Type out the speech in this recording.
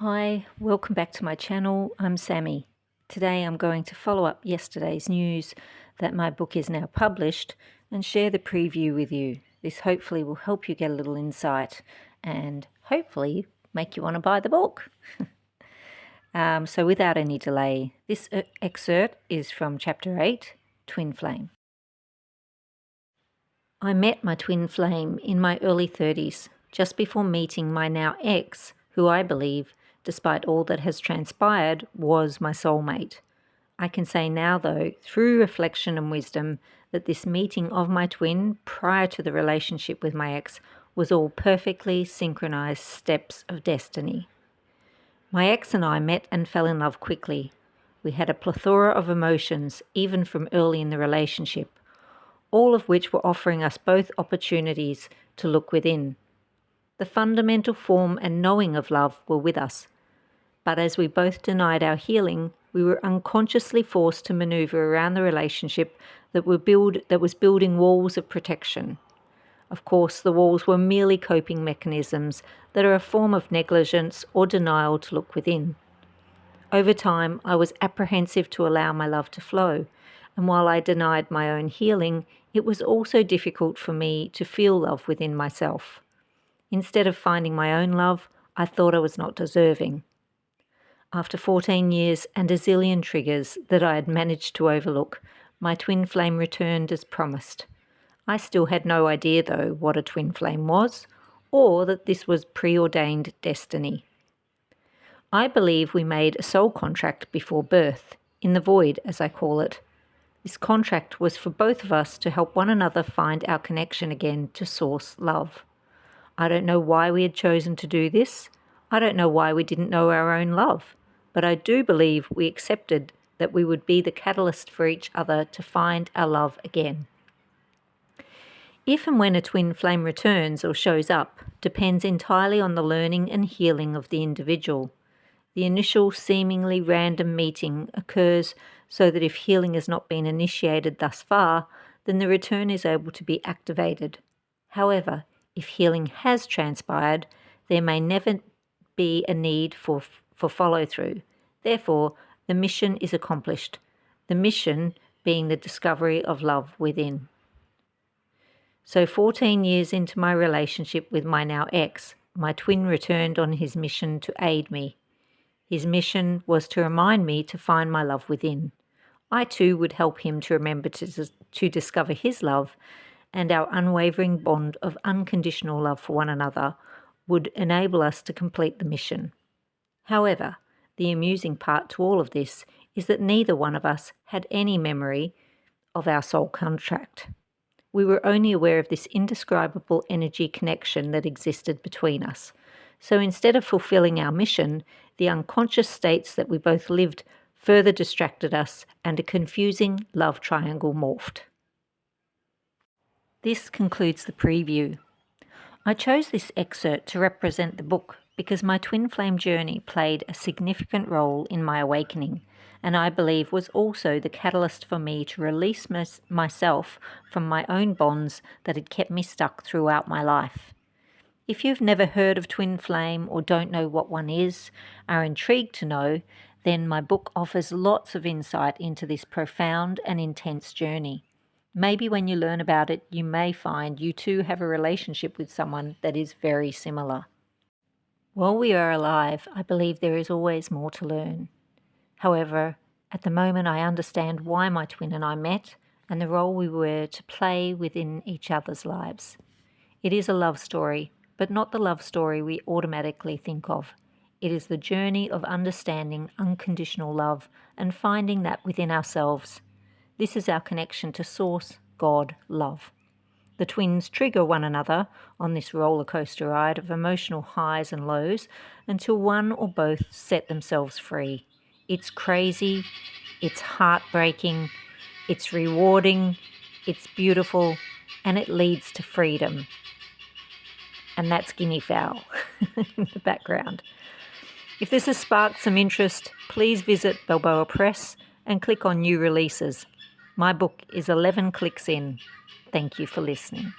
Hi, welcome back to my channel. I'm Sammy. Today I'm going to follow up yesterday's news that my book is now published and share the preview with you. This hopefully will help you get a little insight and hopefully make you want to buy the book. So without any delay, this excerpt is from Chapter 8, Twin Flame. I met my twin flame in my early 30s, just before meeting my now ex, who I believe, despite all that has transpired, was my soulmate. I can say now, though, through reflection and wisdom, that this meeting of my twin prior to the relationship with my ex was all perfectly synchronized steps of destiny. My ex and I met and fell in love quickly. We had a plethora of emotions, even from early in the relationship, all of which were offering us both opportunities to look within. The fundamental form and knowing of love were with us, but as we both denied our healing, we were unconsciously forced to maneuver around the relationship that was building walls of protection. Of course, the walls were merely coping mechanisms that are a form of negligence or denial to look within. Over time, I was apprehensive to allow my love to flow, and while I denied my own healing, it was also difficult for me to feel love within myself. Instead of finding my own love, I thought I was not deserving. After 14 years and a zillion triggers that I had managed to overlook, my twin flame returned as promised. I still had no idea, though, what a twin flame was, or that this was preordained destiny. I believe we made a soul contract before birth, in the void, as I call it. This contract was for both of us to help one another find our connection again to source love. I don't know why we had chosen to do this. I don't know why we didn't know our own love. But I do believe we accepted that we would be the catalyst for each other to find our love again. If and when a twin flame returns or shows up depends entirely on the learning and healing of the individual. The initial seemingly random meeting occurs so that if healing has not been initiated thus far, then the return is able to be activated. However, if healing has transpired, there may never be a need for follow-through. Therefore, the mission is accomplished, the mission being the discovery of love within. So 14 years into my relationship with my now ex, my twin returned on his mission to aid me. His mission was to remind me to find my love within. I too would help him to remember to discover his love, and our unwavering bond of unconditional love for one another would enable us to complete the mission. However, the amusing part to all of this is that neither one of us had any memory of our soul contract. We were only aware of this indescribable energy connection that existed between us. So instead of fulfilling our mission, the unconscious states that we both lived further distracted us, and a confusing love triangle morphed. This concludes the preview. I chose this excerpt to represent the book because my twin flame journey played a significant role in my awakening, and I believe was also the catalyst for me to release myself from my own bonds that had kept me stuck throughout my life. If you've never heard of twin flame or don't know what one is, are intrigued to know, then my book offers lots of insight into this profound and intense journey. Maybe when you learn about it, you may find you too have a relationship with someone that is very similar. While we are alive, I believe there is always more to learn. However, at the moment I understand why my twin and I met and the role we were to play within each other's lives. It is a love story, but not the love story we automatically think of. It is the journey of understanding unconditional love and finding that within ourselves. This is our connection to Source, God, love. The twins trigger one another on this roller coaster ride of emotional highs and lows until one or both set themselves free. It's crazy, it's heartbreaking, it's rewarding, it's beautiful, and it leads to freedom. And that's guinea fowl in the background. If this has sparked some interest, please visit Balboa Press and click on new releases. My book is 11 clicks in. Thank you for listening.